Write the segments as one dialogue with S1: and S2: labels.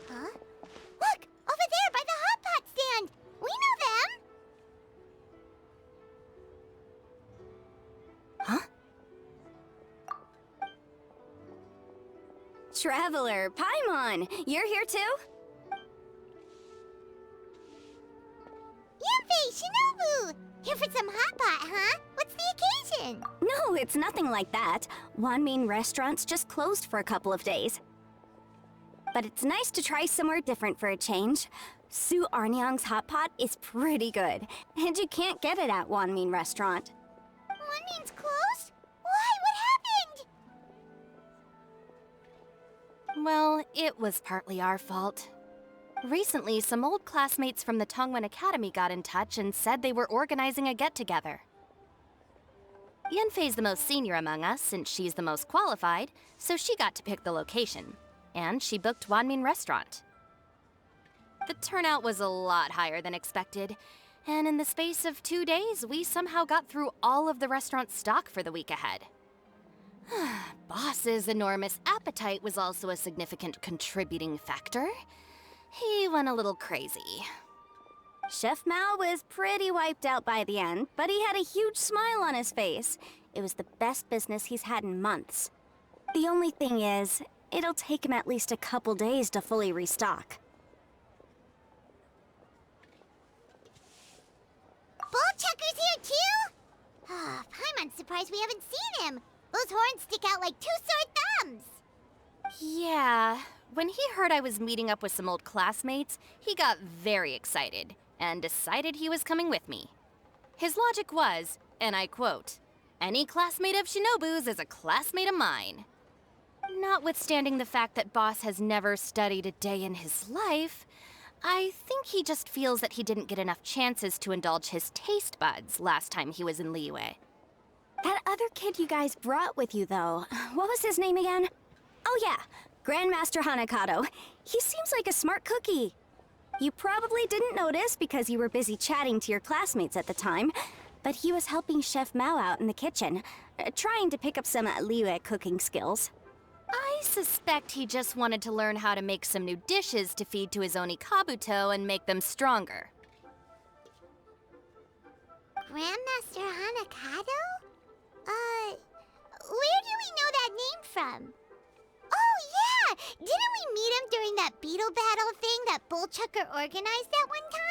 S1: Huh? Look! Over there by the hot pot stand! We know them!
S2: Huh? Traveler, Paimon! You're here too?
S1: Yanfei, Shinobu! Here for some hot pot, huh? What's the occasion?
S2: No, it's nothing like that. Wanmin restaurant's just closed for a couple of days. But it's nice to try somewhere different for a change. Su Arnyang's hot pot is pretty good, and you can't get it at Wanmin restaurant.
S1: Wanmin's closed? Why? What happened?
S3: Well, it was partly our fault. Recently, some old classmates from the Tongwen Academy got in touch and said they were organizing a get-together. Yanfei's the most senior among us since she's the most qualified, so she got to pick the location. And she booked Wanmin Restaurant. The turnout was a lot higher than expected, and in the space of 2 days, we somehow got through all of the restaurant's stock for the week ahead. Boss's enormous appetite was also a significant contributing factor. He went a little crazy.
S2: Chef Mao was pretty wiped out by the end, but he had a huge smile on his face. It was the best business he's had in months. The only thing is, it'll take him at least a couple days to fully restock.
S1: Bullchucker's here too? Paimon's surprised we haven't seen him. Those horns stick out like two sore thumbs.
S3: Yeah, when he heard I was meeting up with some old classmates, he got very excited and decided he was coming with me. His logic was, and I quote, "Any classmate of Shinobu's is a classmate of mine." Notwithstanding the fact that Boss has never studied a day in his life, I think he just feels that he didn't get enough chances to indulge his taste buds last time he was in Liyue.
S2: That other kid you guys brought with you, though, what was his name again? Oh yeah, Grandmaster Hanakato. He seems like a smart cookie. You probably didn't notice because you were busy chatting to your classmates at the time, but he was helping Chef Mao out in the kitchen, trying to pick up some Liyue cooking skills.
S3: I suspect he just wanted to learn how to make some new dishes to feed to his Oni Kabuto and make them stronger.
S1: Grandmaster Hanakato? Where do we know that name from? Oh yeah! Didn't we meet him during that Beetle battle thing that Bullchucker organized that one time?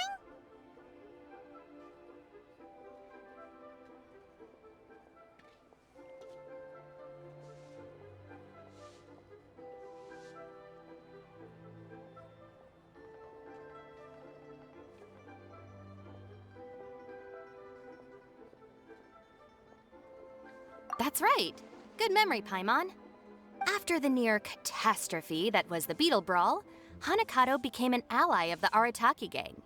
S3: That's right. Good memory, Paimon. After the near catastrophe that was the Beetle Brawl, Hanakato became an ally of the Arataki gang.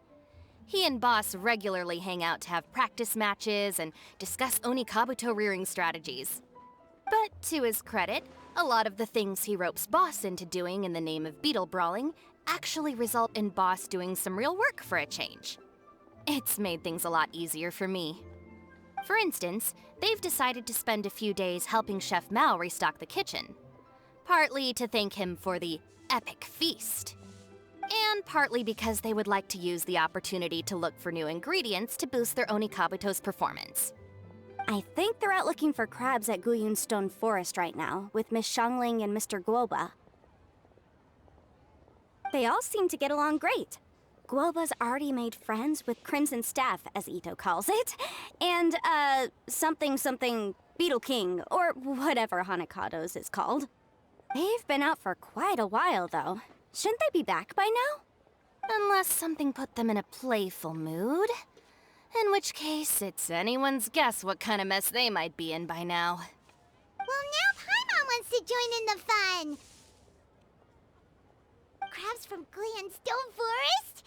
S3: He and Boss regularly hang out to have practice matches and discuss Oni Kabuto rearing strategies. But to his credit, a lot of the things he ropes Boss into doing in the name of Beetle Brawling actually result in Boss doing some real work for a change. It's made things a lot easier for me. For instance, they've decided to spend a few days helping Chef Mao restock the kitchen. Partly to thank him for the epic feast. And partly because they would like to use the opportunity to look for new ingredients to boost their Oni Kabuto's performance.
S2: I think they're out looking for crabs at Guyun Stone Forest right now, with Miss Shangling and Mr. Guoba. They all seem to get along great. Guoba's already made friends with Crimson Staff, as Ito calls it, and, something Beetle King, or whatever Hanakato's is called. They've been out for quite a while, though. Shouldn't they be back by now?
S3: Unless something put them in a playful mood. In which case, it's anyone's guess what kind of mess they might be in by now.
S1: Well, now Paimon wants to join in the fun! Crabs from Guyun Stone Forest?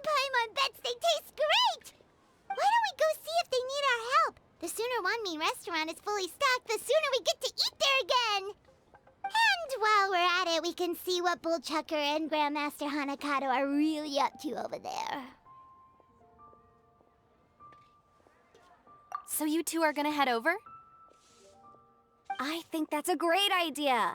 S1: Paimon everyone bets they taste great! Why don't we go see if they need our help? The sooner One Mean Restaurant is fully stocked, the sooner we get to eat there again! And while we're at it, we can see what Bullchucker and Grandmaster Hanakato are really up to over there.
S3: So you two are gonna head over?
S2: I think that's a great idea.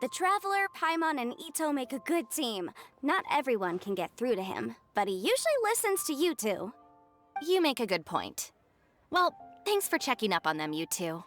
S2: The Traveler, Paimon, and Ito make a good team. Not everyone can get through to him, but he usually listens to you two.
S3: You make a good point. Well, thanks for checking up on them, you two.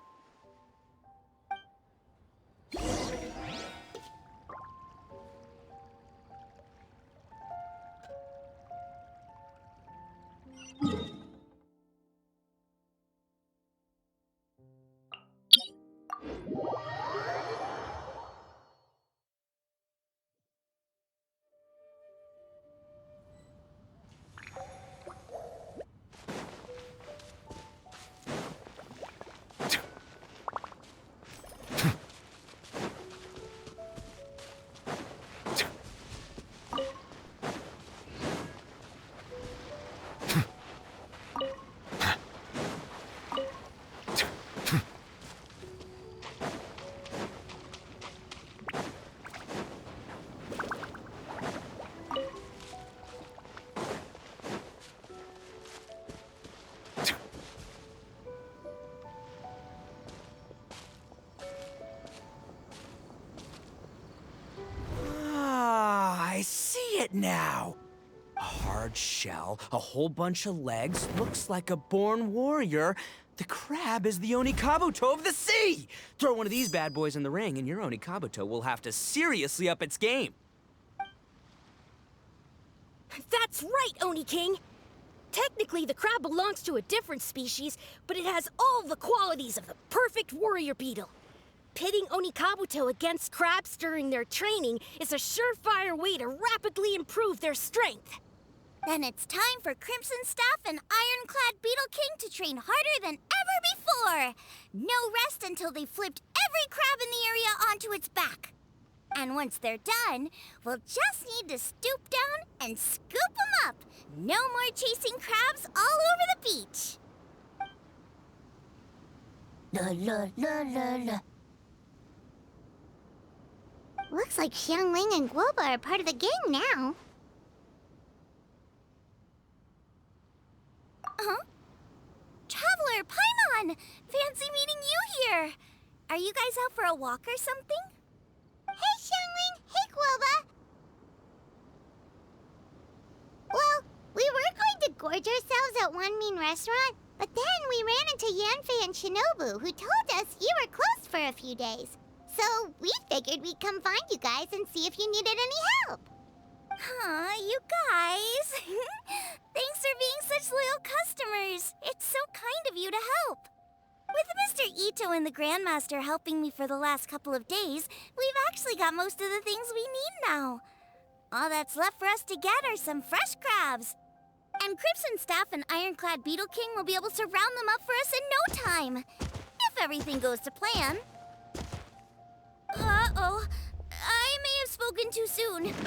S4: I see it now. A hard shell, a whole bunch of legs, looks like a born warrior. The crab is the Onikabuto of the sea! Throw one of these bad boys in the ring and your Onikabuto will have to seriously up its game.
S5: That's right, Oni King! Technically, the crab belongs to a different species, but it has all the qualities of the perfect warrior beetle. Pitting Onikabuto against crabs during their training is a surefire way to rapidly improve their strength.
S1: Then it's time for Crimson Staff and Ironclad Beetle King to train harder than ever before. No rest until they've flipped every crab in the area onto its back. And once they're done, we'll just need to stoop down and scoop them up. No more chasing crabs all over the beach. La la la la la. Looks like Xiangling and Guoba are part of the gang now. Huh? Traveler, Paimon! Fancy meeting you here! Are you guys out for a walk or something? Hey, Xiangling! Hey, Guoba! Well, we were going to gorge ourselves at One Mean Restaurant, but then we ran into Yanfei and Shinobu, who told us you were closed for a few days. So we figured we'd come find you guys and see if you needed any help. Aw, you guys. Thanks for being such loyal customers. It's so kind of you to help. With Mr. Ito and the Grandmaster helping me for the last couple of days, we've actually got most of the things we need now. All that's left for us to get are some fresh crabs. And Crimson Staff and Ironclad Beetle King will be able to round them up for us in no time. If everything goes to plan. Uh-oh. I may have spoken too soon. It's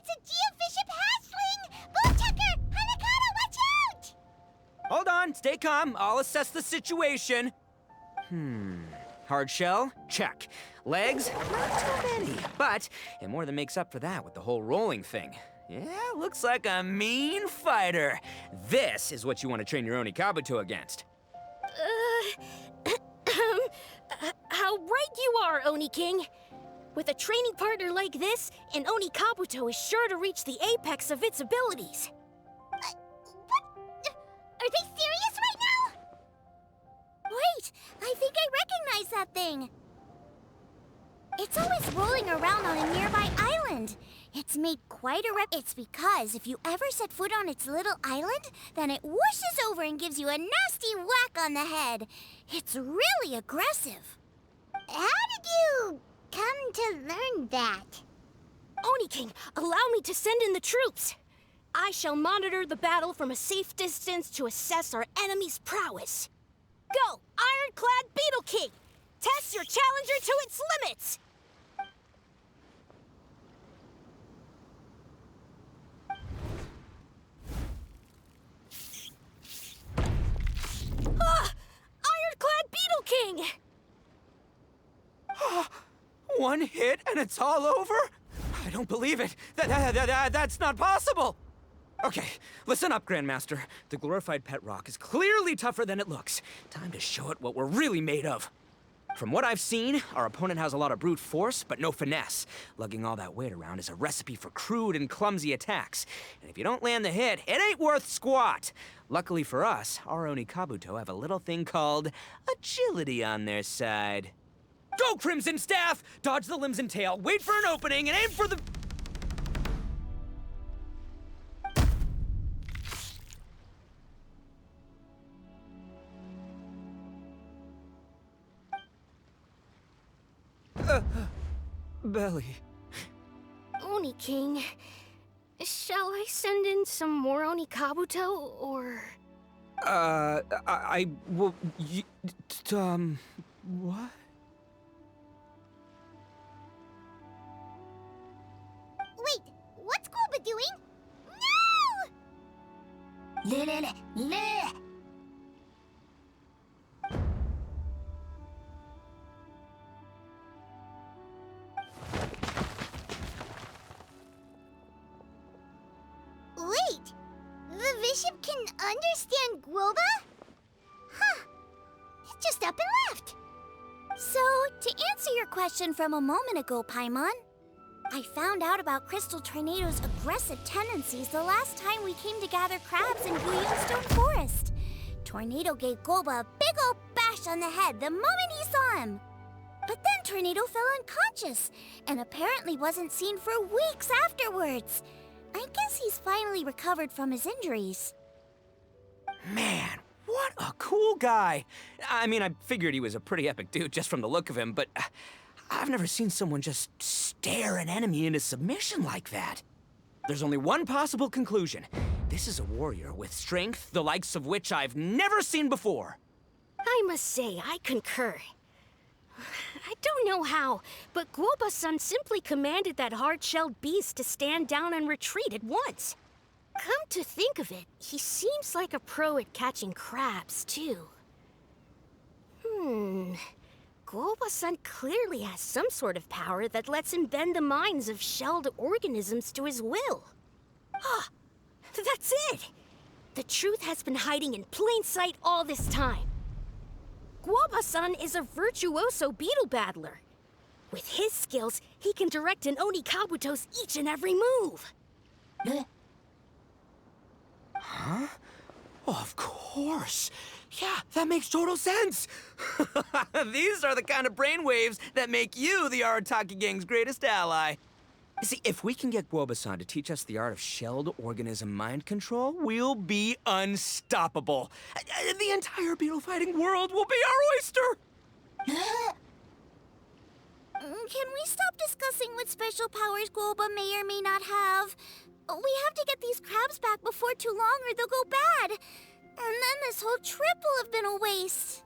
S1: a geofiship hatchling! Bullchucker! Hanakato, watch out!
S4: Hold on, stay calm. I'll assess the situation. Hard shell? Check. Legs? Not too many. But it more than makes up for that with the whole rolling thing. Yeah, looks like a mean fighter. This is what you want to train your Onikabuto against.
S5: How right you are, Oni King! With a training partner like this, an Onikabuto is sure to reach the apex of its abilities.
S1: What? Are they serious right now? Wait, I think I recognize that thing. It's always rolling around on a nearby island. It's made quite a It's because if you ever set foot on its little island, then it whooshes over and gives you a nasty whack on the head. It's really aggressive. How did you come to learn that?
S5: Oni King, allow me to send in the troops. I shall monitor the battle from a safe distance to assess our enemy's prowess. Go, Ironclad Beetle King! Test your challenger to its limits!
S4: One hit and it's all over? I don't believe it. That's not possible. Okay, listen up, Grandmaster. The glorified pet rock is clearly tougher than it looks. Time to show it what we're really made of. From what I've seen, our opponent has a lot of brute force, but no finesse. Lugging all that weight around is a recipe for crude and clumsy attacks. And if you don't land the hit, it ain't worth squat. Luckily for us, our Oni Kabuto have a little thing called agility on their side. Go, Crimson Staff! Dodge the limbs and tail, wait for an opening, and aim for the... Belly.
S5: Oni King, shall I send in some more Oni Kabuto, or...
S4: Well, what?
S1: Wait, what's Golba doing? No! Wait, the bishop can understand Guoba? Huh, it just up and left.
S2: So, to answer your question from a moment ago, Paimon, I found out about Crystal Tornado's aggressive tendencies the last time we came to gather crabs in Stone Forest. Tornado gave Golba a big ol' bash on the head the moment he saw him. But then Tornado fell unconscious, and apparently wasn't seen for weeks afterwards. I guess he's finally recovered from his injuries.
S4: Man, what a cool guy. I mean, I figured he was a pretty epic dude just from the look of him, but I've never seen someone just stare an enemy into submission like that. There's only one possible conclusion. This is a warrior with strength, the likes of which I've never seen before.
S5: I must say, I concur. I don't know how, but Guoba-san simply commanded that hard-shelled beast to stand down and retreat at once. Come to think of it, he seems like a pro at catching crabs, too. Guoba-san clearly has some sort of power that lets him bend the minds of shelled organisms to his will. Ah, that's it! The truth has been hiding in plain sight all this time. Guoba-san is a virtuoso beetle battler. With his skills, he can direct an Oni Kabuto's each and every move.
S4: Huh? Oh, of course. Yeah, that makes total sense. These are the kind of brainwaves that make you the Arataki gang's greatest ally. See, if we can get Guoba-san to teach us the art of shelled organism mind control, we'll be unstoppable. The entire beetle fighting world will be our oyster!
S2: Can we stop discussing what special powers Guoba may or may not have? We have to get these crabs back before too long or they'll go bad. And then this whole trip will have been a waste.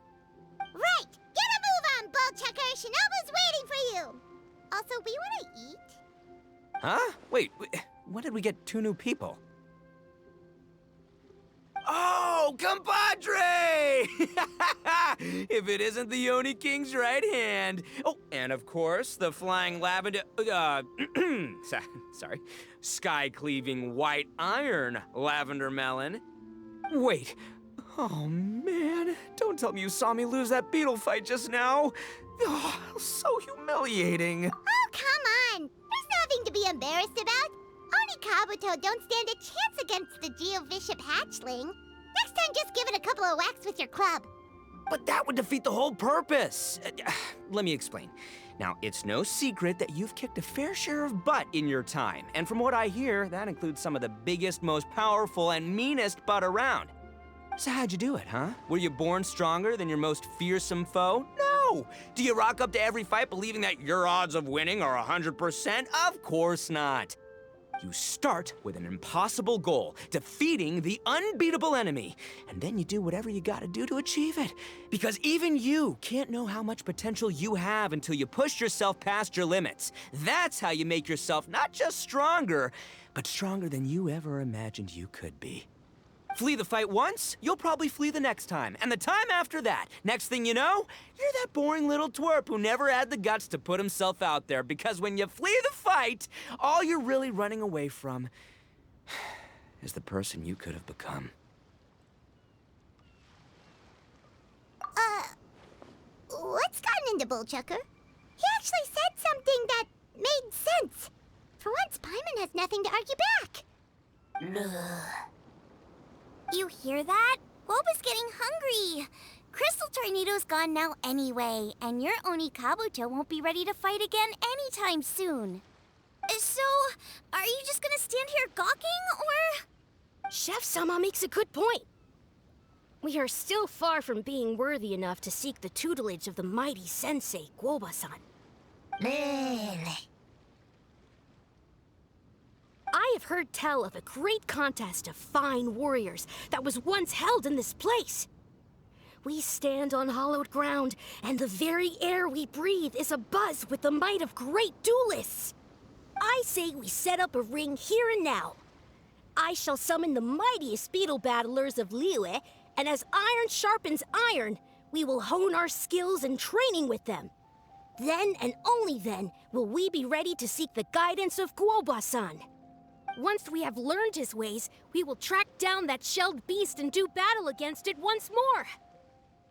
S1: Right! Get a move on, Ball-Checker! Shinobu's waiting for you! Also, we want to eat?
S4: Huh? Wait, when did we get 2 new people? Oh, compadre! If it isn't the Oni King's right hand. Oh, and of course, the flying lavender, sorry, sky-cleaving white iron lavender melon. Wait, oh man, don't tell me you saw me lose that beetle fight just now. Oh, so humiliating.
S1: Oh, come on! There's nothing to be embarrassed about. Oni Kabuto don't stand a chance against the Geo-Bishop hatchling. Next time, just give it a couple of whacks with your club.
S4: But that would defeat the whole purpose. Let me explain. Now, it's no secret that you've kicked a fair share of butt in your time. And from what I hear, that includes some of the biggest, most powerful, and meanest butt around. So how'd you do it, huh? Were you born stronger than your most fearsome foe? No! Do you rock up to every fight believing that your odds of winning are 100%? Of course not. You start with an impossible goal, defeating the unbeatable enemy. And then you do whatever you gotta do to achieve it. Because even you can't know how much potential you have until you push yourself past your limits. That's how you make yourself not just stronger, but stronger than you ever imagined you could be. Flee the fight once, you'll probably flee the next time. And the time after that. Next thing you know, you're that boring little twerp who never had the guts to put himself out there. Because when you flee the fight, all you're really running away from is the person you could have become.
S1: What's gotten into Bullchucker? He actually said something that made sense. For once, Paimon has nothing to argue back. You hear that? Woba's getting hungry. Crystal Tornado's gone now anyway, and your Oni Kabuto won't be ready to fight again anytime soon. So, are you just gonna stand here gawking, or...?
S5: Chef-sama makes a good point. We are still far from being worthy enough to seek the tutelage of the mighty sensei, Guoba-san. I have heard tell of a great contest of fine warriors that was once held in this place. We stand on hallowed ground, and the very air we breathe is abuzz with the might of great duelists. I say we set up a ring here and now. I shall summon the mightiest beetle battlers of Liyue, and as iron sharpens iron, we will hone our skills and training with them. Then and only then will we be ready to seek the guidance of Guoba-san. Once we have learned his ways, we will track down that shelled beast and do battle against it once more.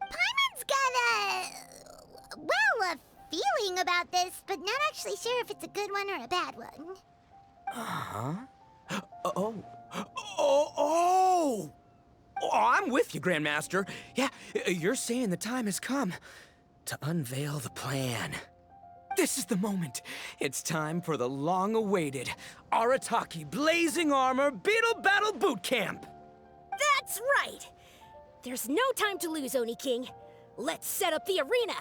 S1: Paimon's got a feeling about this, but not actually sure if it's a good one or a bad one.
S4: Oh, I'm with you, Grandmaster. Yeah, you're saying the time has come to unveil the plan. This is the moment. It's time for the long-awaited Arataki Blazing Armor Beetle Battle Boot Camp.
S5: That's right! There's no time to lose, Oni King. Let's set up the arena.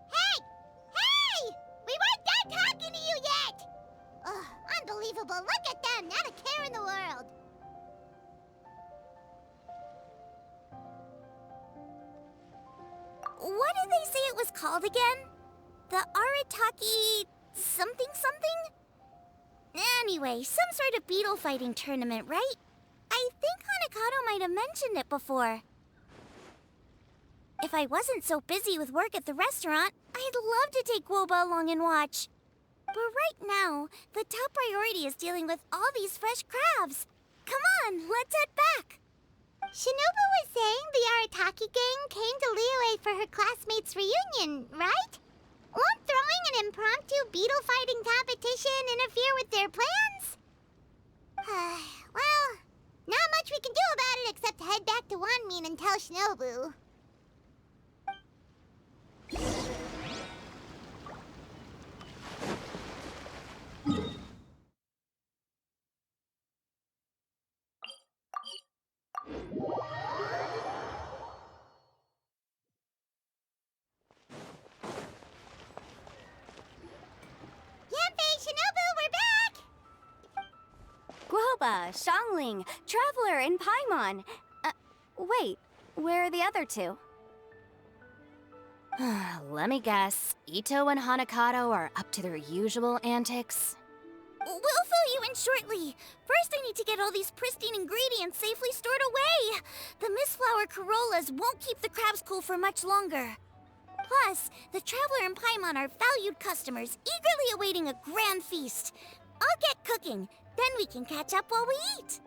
S1: Hey! We weren't done talking to you yet! Ugh, unbelievable. Look at them, not a care in the world. What did they say it was called again? The Arataki something? Anyway, some sort of beetle fighting tournament, right? I think Hanakato might have mentioned it before. If I wasn't so busy with work at the restaurant, I'd love to take Woba along and watch. But right now, the top priority is dealing with all these fresh crabs. Come on, let's head back. Shinobu was saying the Arataki gang came to Liyue for her classmates' reunion, right? Won't throwing an impromptu beetle fighting competition interfere with their plans? Well, not much we can do about it except head back to Wanmin and tell Shinobu. Shinobu, we're back!
S2: Guoba, Xiangling, Traveler, and Paimon. Wait, where are the other two?
S3: Let me guess. Ito and Hanakato are up to their usual antics?
S1: We'll fill you in shortly. First, I need to get all these pristine ingredients safely stored away. The Mistflower Corollas won't keep the crabs cool for much longer. Plus, the Traveler and Paimon are valued customers, eagerly awaiting a grand feast. I'll get cooking, then we can catch up while we eat.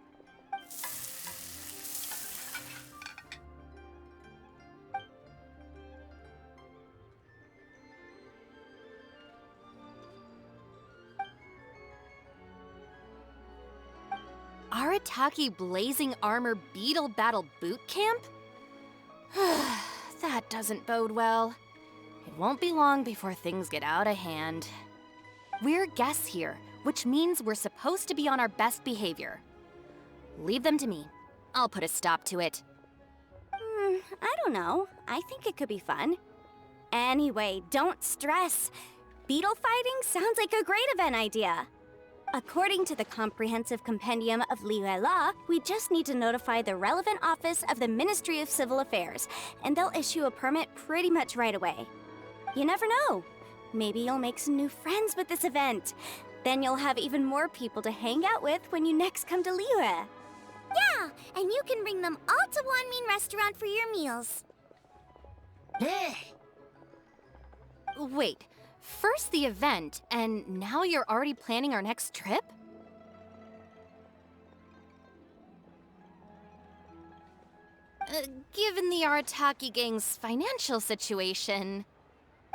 S3: Arataki Blazing Armor Beetle Battle Boot Camp? That doesn't bode well. It won't be long before things get out of hand. We're guests here, which means we're supposed to be on our best behavior. Leave them to me. I'll put a stop to it.
S2: I don't know. I think it could be fun. Anyway, don't stress. Beetle fighting sounds like a great event idea. According to the Comprehensive Compendium of Liyue Law, we just need to notify the relevant office of the Ministry of Civil Affairs, and they'll issue a permit pretty much right away. You never know. Maybe you'll make some new friends with this event. Then you'll have even more people to hang out with when you next come to Liyue.
S1: Yeah, and you can bring them all to Wanmin Restaurant for your meals.
S3: Wait, first the event, and now you're already planning our next trip? Given the Arataki gang's financial situation...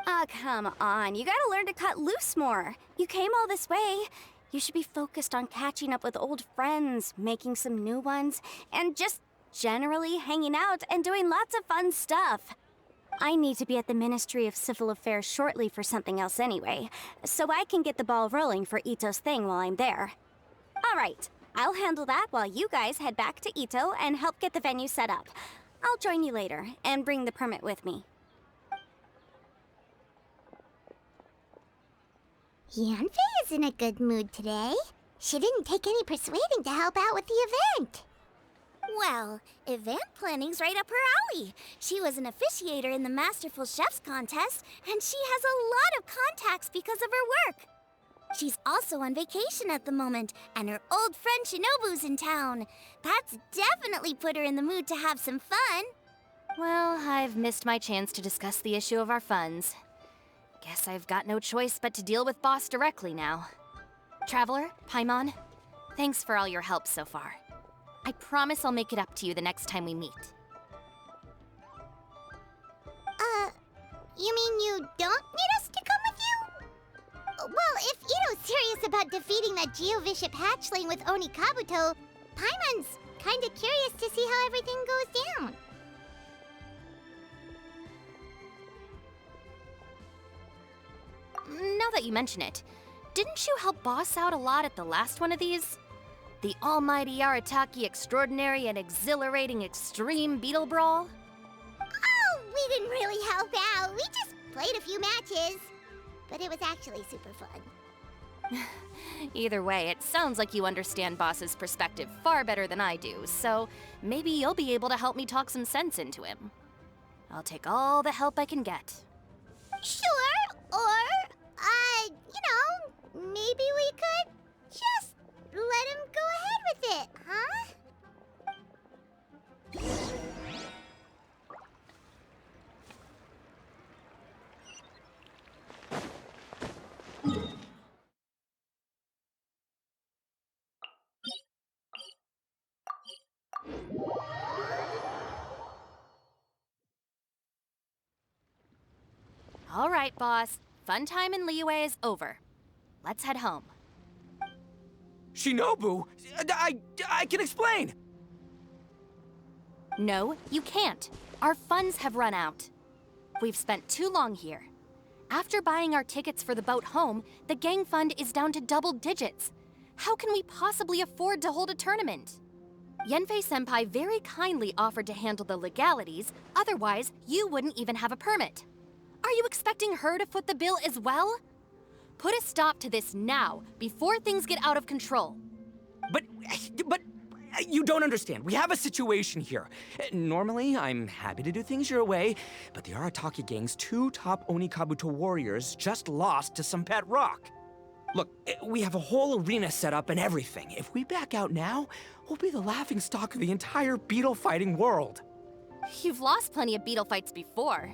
S2: Ah, come on. You gotta learn to cut loose more. You came all this way. You should be focused on catching up with old friends, making some new ones, and just generally hanging out and doing lots of fun stuff. I need to be at the Ministry of Civil Affairs shortly for something else anyway, so I can get the ball rolling for Ito's thing while I'm there. All right, I'll handle that while you guys head back to Ito and help get the venue set up. I'll join you later and bring the permit with me.
S1: Yanfei is in a good mood today. She didn't take any persuading to help out with the event. Well, event planning's right up her alley. She was an officiator in the Masterful Chefs contest, and she has a lot of contacts because of her work. She's also on vacation at the moment, and her old friend Shinobu's in town. That's definitely put her in the mood to have some fun.
S3: Well, I've missed my chance to discuss the issue of our funds. Guess I've got no choice but to deal with Boss directly now. Traveler, Paimon, thanks for all your help so far. I promise I'll make it up to you the next time we meet.
S1: You mean you don't need us to come with you? Well, if Ito's serious about defeating that Geovishap hatchling with Oni Kabuto, Paimon's kinda curious to see how everything goes down.
S3: Now that you mention it, didn't you help Boss out a lot at the last one of these? The almighty Arataki extraordinary and exhilarating extreme Beetle Brawl?
S1: Oh, we didn't really help out. We just played a few matches. But it was actually super fun.
S3: Either way, it sounds like you understand Boss's perspective far better than I do, so maybe you'll be able to help me talk some sense into him. I'll take all the help I can get.
S1: Sure, or, maybe we could just let him go ahead with it, huh?
S3: All right, Boss. Fun time in Liyue is over. Let's head home.
S4: Shinobu, I can explain.
S3: No, you can't. Our funds have run out. We've spent too long here. After buying our tickets for the boat home, the gang fund is down to double digits. How can we possibly afford to hold a tournament? Yanfei-senpai very kindly offered to handle the legalities, otherwise you wouldn't even have a permit. Are you expecting her to foot the bill as well? Put a stop to this now, before things get out of control.
S4: But you don't understand. We have a situation here. Normally, I'm happy to do things your way, but the Arataki gang's 2 top Oni Kabuto warriors just lost to some pet rock. Look, we have a whole arena set up and everything. If we back out now, we'll be the laughingstock of the entire beetle fighting world.
S3: You've lost plenty of beetle fights before.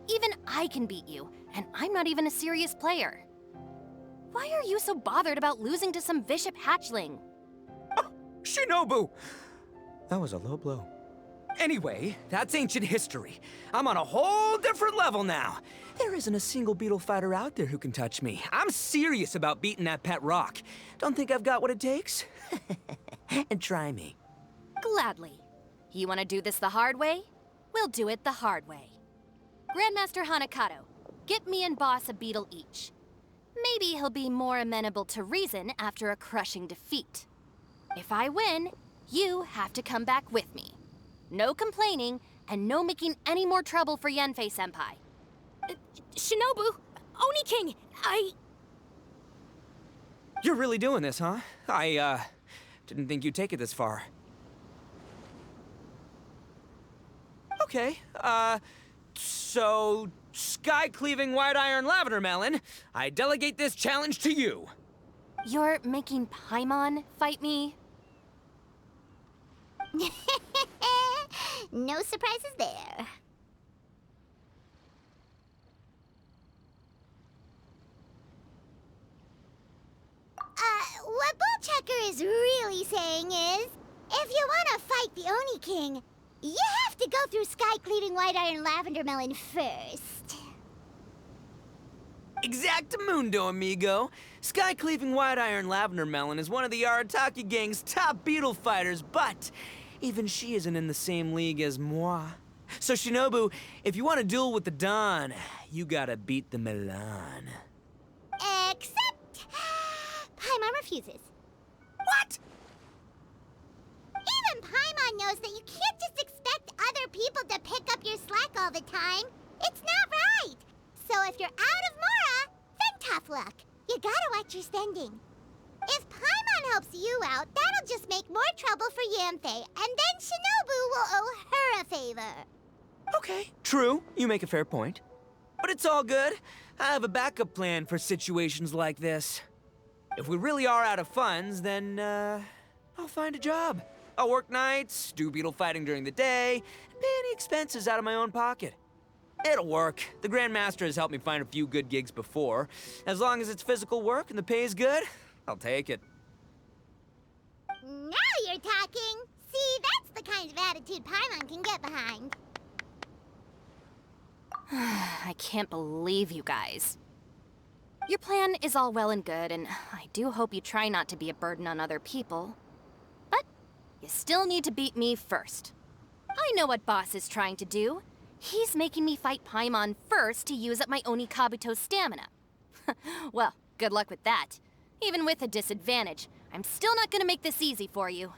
S3: Even I can beat you, and I'm not even a serious player. Why are you so bothered about losing to some Bishop hatchling?
S4: Shinobu! That was a low blow. Anyway, that's ancient history. I'm on a whole different level now. There isn't a single beetle fighter out there who can touch me. I'm serious about beating that pet rock. Don't think I've got what it takes? And try me.
S3: Gladly. You want to do this the hard way? We'll do it the hard way. Grandmaster Hanakato, get me and Boss a beetle each. Maybe he'll be more amenable to reason after a crushing defeat. If I win, you have to come back with me. No complaining, and no making any more trouble for Yanfei-senpai.
S5: Shinobu, Oni King,
S4: You're really doing this, huh? I didn't think you'd take it this far. Okay, so, sky-cleaving white iron lavender melon, I delegate this challenge to you.
S3: You're making Paimon fight me?
S1: No surprises there. What Bullchecker is really saying is, if you want to fight the Oni King, you have to go through sky-cleaving white iron lavender melon first.
S4: Exactamundo, amigo. Sky-cleaving white iron lavender melon is one of the Arataki gang's top Beetle fighters, but even she isn't in the same league as moi. So Shinobu, if you want to duel with the Don, you gotta beat the Milan.
S1: Except... Paimon refuses.
S4: What?
S1: Even Paimon knows that you can't just expect other people to pick up your slack all the time. It's not right. So if you're out of Mora, then tough luck. You gotta watch your spending. If Paimon helps you out, that'll just make more trouble for Yanfei, and then Shinobu will owe her a favor.
S4: Okay, true. You make a fair point. But it's all good. I have a backup plan for situations like this. If we really are out of funds, then, I'll find a job. I'll work nights, do beetle fighting during the day, and pay any expenses out of my own pocket. It'll work. The Grandmaster has helped me find a few good gigs before. As long as it's physical work and the pay is good, I'll take it.
S1: Now you're talking. See, that's the kind of attitude Paimon can get behind.
S3: I can't believe you guys. Your plan is all well and good, and I do hope you try not to be a burden on other people. But you still need to beat me first. I know what Boss is trying to do. He's making me fight Paimon first to use up my Oni Kabuto's stamina. Well, good luck with that. Even with a disadvantage, I'm still not gonna make this easy for you.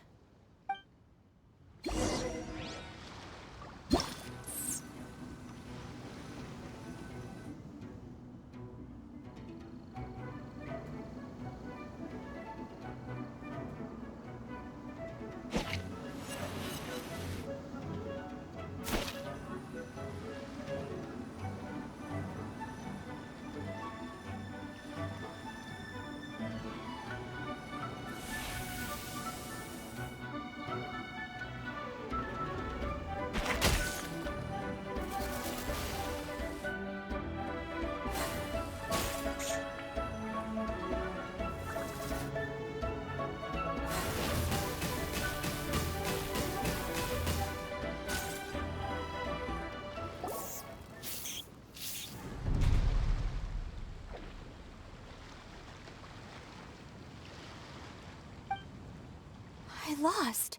S3: I lost.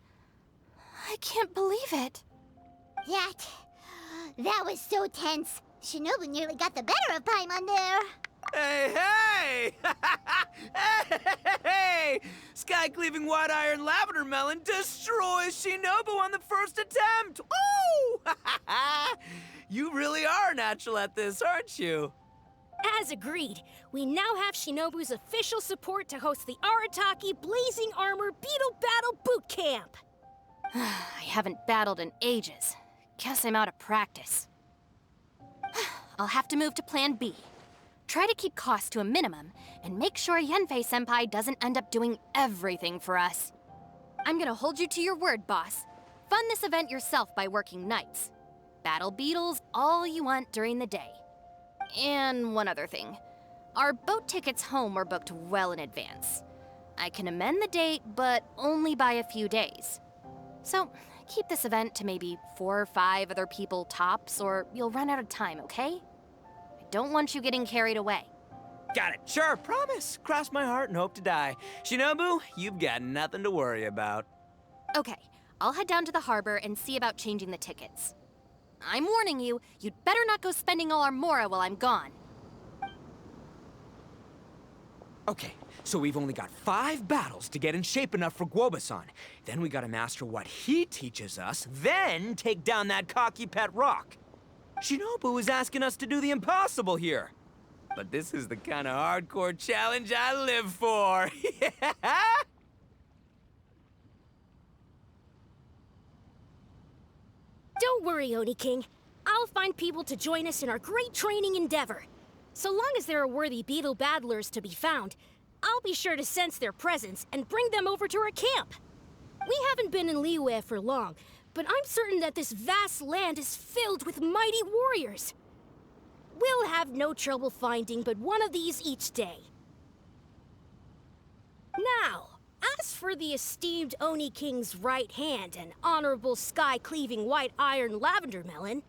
S3: I can't believe it.
S1: That was so tense. Shinobu nearly got the better of Paimon there.
S4: Hey, hey! Hey! Sky-cleaving white iron lavender melon destroys Shinobu on the first attempt! Woo! You really are a natural at this, aren't you?
S5: As agreed, we now have Shinobu's official support to host the Arataki Blazing Armor Beetle Battle Boot Camp.
S3: I haven't battled in ages. Guess I'm out of practice. I'll have to move to Plan B. Try to keep costs to a minimum, and make sure Yanfei-senpai doesn't end up doing everything for us. I'm gonna hold you to your word, boss. Fund this event yourself by working nights. Battle beetles all you want during the day. And one other thing. Our boat tickets home were booked well in advance. I can amend the date, but only by a few days. So, keep this event to maybe 4 or 5 other people tops, or you'll run out of time, okay? I don't want you getting carried away.
S4: Got it. Sure, promise. Cross my heart and hope to die. Shinobu, you've got nothing to worry about.
S3: Okay, I'll head down to the harbor and see about changing the tickets. I'm warning you, you'd better not go spending all our Mora while I'm gone.
S4: Okay, so we've only got 5 battles to get in shape enough for Guoba-san. Then we gotta master what he teaches us, then take down that cocky pet rock. Shinobu is asking us to do the impossible here. But this is the kind of hardcore challenge I live for. Yeah!
S5: Don't worry, Oni King. I'll find people to join us in our great training endeavor. So long as there are worthy beetle battlers to be found, I'll be sure to sense their presence and bring them over to our camp. We haven't been in Liyue for long, but I'm certain that this vast land is filled with mighty warriors. We'll have no trouble finding but one of these each day. Now, as for the esteemed Oni King's right hand and honorable sky-cleaving white iron lavender melon...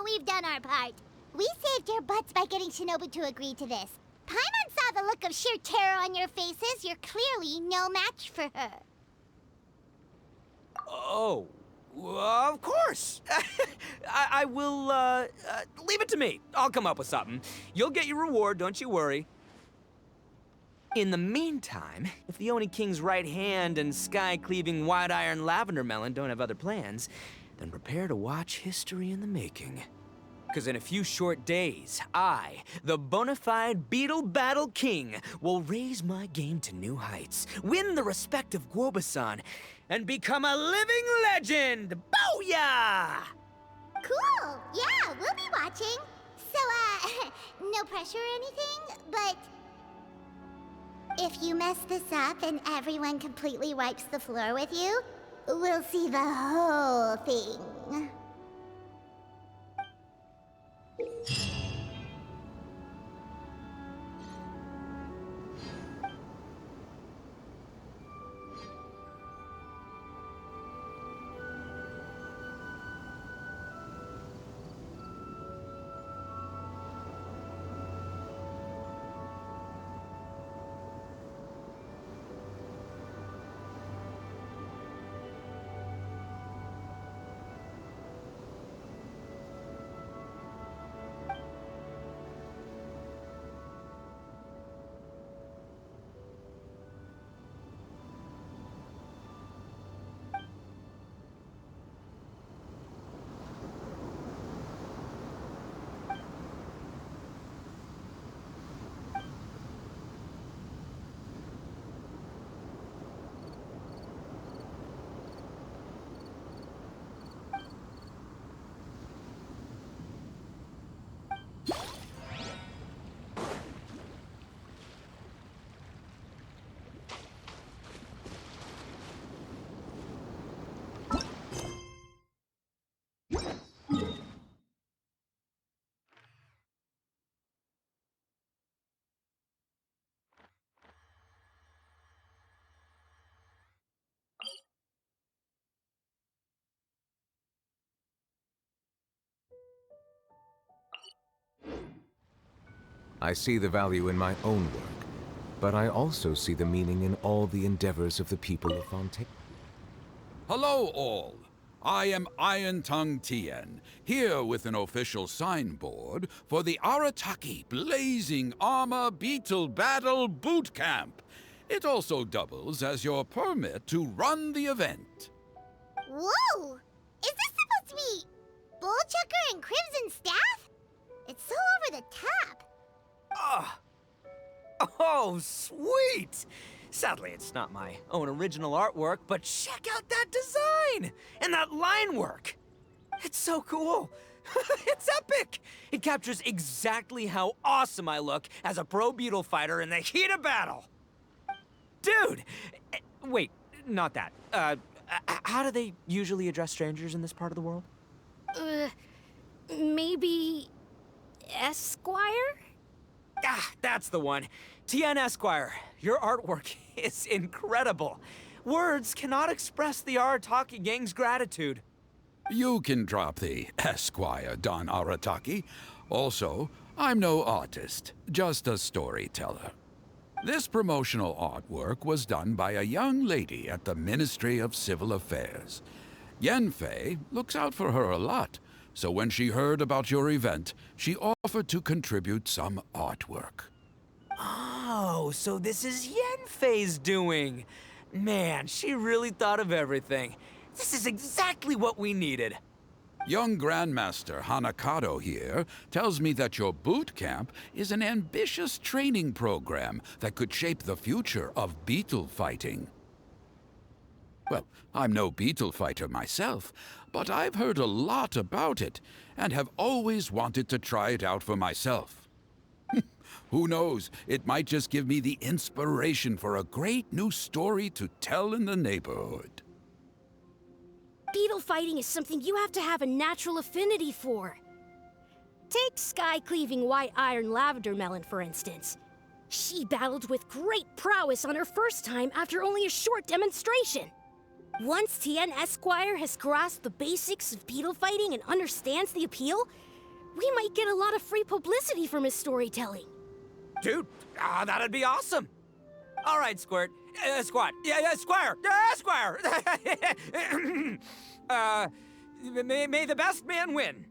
S1: We've done our part. We saved your butts by getting Shinobu to agree to this. Paimon saw the look of sheer terror on your faces. You're clearly no match for her.
S4: Oh, of course. I will, leave it to me. I'll come up with something. You'll get your reward, don't you worry. In the meantime, if the Oni King's right hand and sky-cleaving white iron lavender melon don't have other plans, then prepare to watch history in the making. Because in a few short days, I, the bona fide Beetle Battle King, will raise my game to new heights, win the respect of Guoba-san, and become a living legend! Booyah!
S1: Cool. Yeah, we'll be watching. So, no pressure or anything, but... if you mess this up and everyone completely wipes the floor with you, we'll see the whole thing.
S6: I see the value in my own work, but I also see the meaning in all the endeavors of the people of Fontaine.
S7: Hello, all. I am Iron Tongue Tien, here with an official signboard for the Arataki Blazing Armor Beetle Battle Boot Camp. It also doubles as your permit to run the event.
S1: Whoa! Is this supposed to be Bullchucker and Crimson Staff? It's so over the top.
S4: Oh, sweet! Sadly, it's not my own original artwork, but check out that design! And that line work! It's so cool! It's epic! It captures exactly how awesome I look as a pro Beetle fighter in the heat of battle! Dude! Wait, not that. How do they usually address strangers in this part of the world?
S5: Maybe... Esquire?
S4: Ah, that's the one. Tien Esquire, your artwork is incredible. Words cannot express the Arataki gang's gratitude.
S7: You can drop the Esquire, Don Arataki. Also, I'm no artist, just a storyteller. This promotional artwork was done by a young lady at the Ministry of Civil Affairs. Yanfei looks out for her a lot, so when she heard about your event, she offered to contribute some artwork.
S4: Oh, so this is Yanfei's doing. Man, she really thought of everything. This is exactly what we needed.
S7: Young Grandmaster Hanakado here tells me that your boot camp is an ambitious training program that could shape the future of beetle fighting. Well, I'm no beetle fighter myself, but I've heard a lot about it and have always wanted to try it out for myself. Who knows? It might just give me the inspiration for a great new story to tell in the neighborhood.
S5: Beetle fighting is something you have to have a natural affinity for. Take sky-cleaving white iron lavender melon, for instance. She battled with great prowess on her first time after only a short demonstration. Once Tien Esquire has grasped the basics of beetle fighting and understands the appeal, we might get a lot of free publicity from his storytelling.
S4: Dude, that'd be awesome. All right, Squirt. Squat. Yeah, Squire. Squire. May the best man win.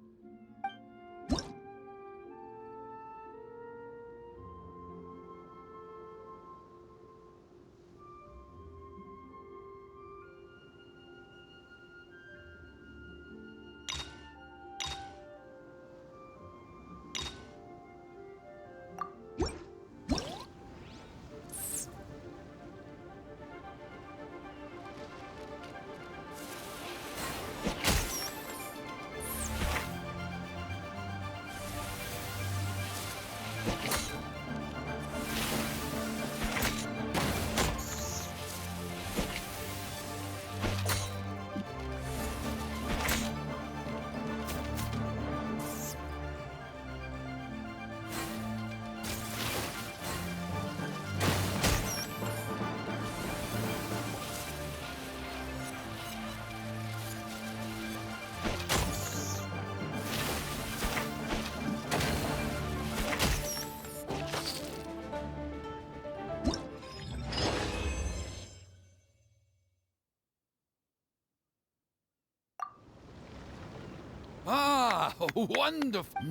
S7: Ah, wonderful.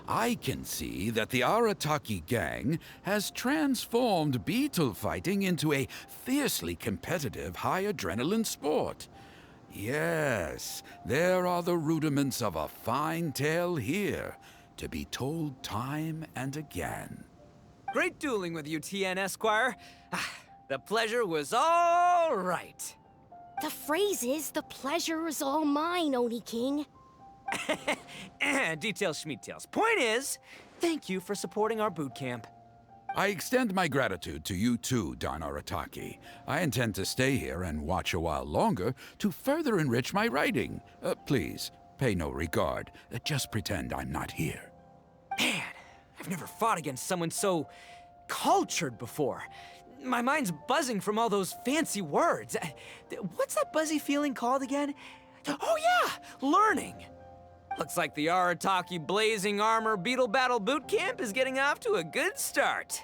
S7: I can see that the Arataki gang has transformed beetle fighting into a fiercely competitive high-adrenaline sport. Yes, there are the rudiments of a fine tale here, to be told time and again.
S4: Great dueling with you, Tien Esquire. The pleasure was all right.
S5: The phrase is, the pleasure is all mine, Oni King.
S4: Details, schmeetails. Point is, thank you for supporting our boot camp.
S7: I extend my gratitude to you too, Don Arataki. I intend to stay here and watch a while longer to further enrich my writing. Please, pay no regard. Just pretend I'm not here.
S4: Man, I've never fought against someone so cultured before. My mind's buzzing from all those fancy words. What's that buzzy feeling called again? Oh yeah, learning. Looks like the Arataki Blazing Armor Beetle Battle Boot Camp is getting off to a good start.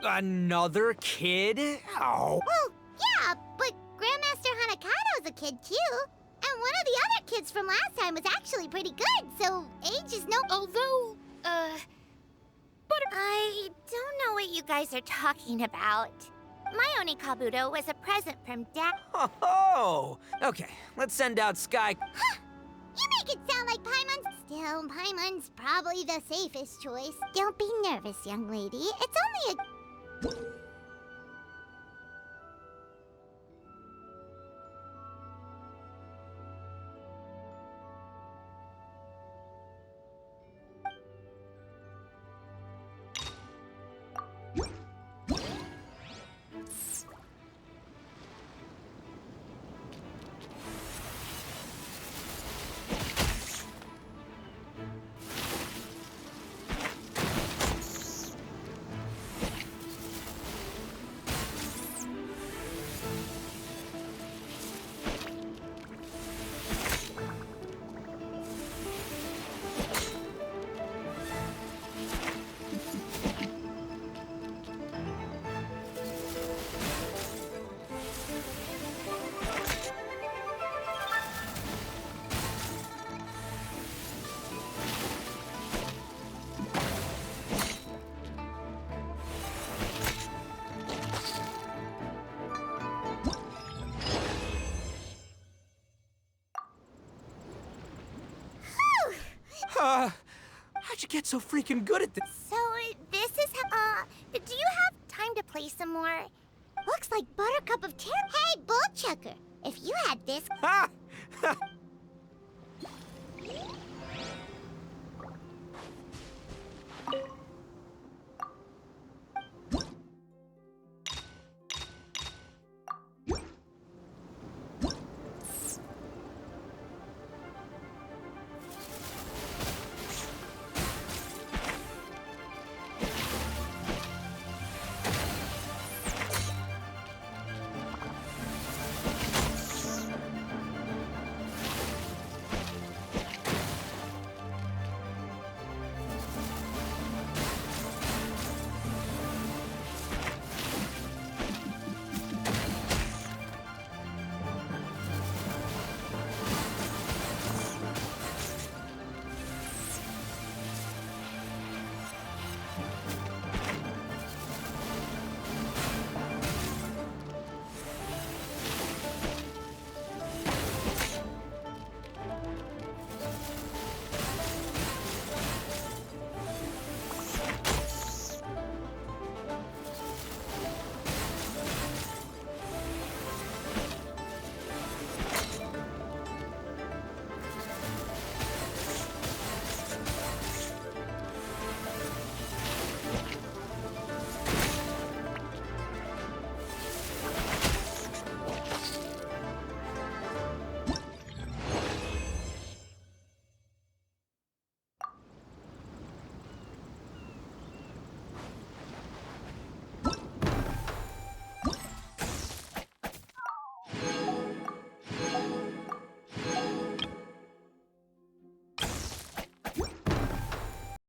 S4: Another kid? Oh.
S1: Well, yeah, but Grandmaster Hanakado's a kid too. And one of the other kids from last time was actually pretty good, so age is no...
S5: Although,
S1: I don't know what you guys are talking about. My Onikabuto was a present from Dad.
S4: Oh, okay. Let's send out Sky.
S1: You make it sound like Paimon's... Still, Paimon's probably the safest choice. Don't be nervous, young lady. It's only a...
S4: How'd you get so freaking good at this?
S1: So, this is how... do you have time to play some more? Looks like Buttercup of Terror. Hey, Bullchucker! If you had this...
S4: Ha!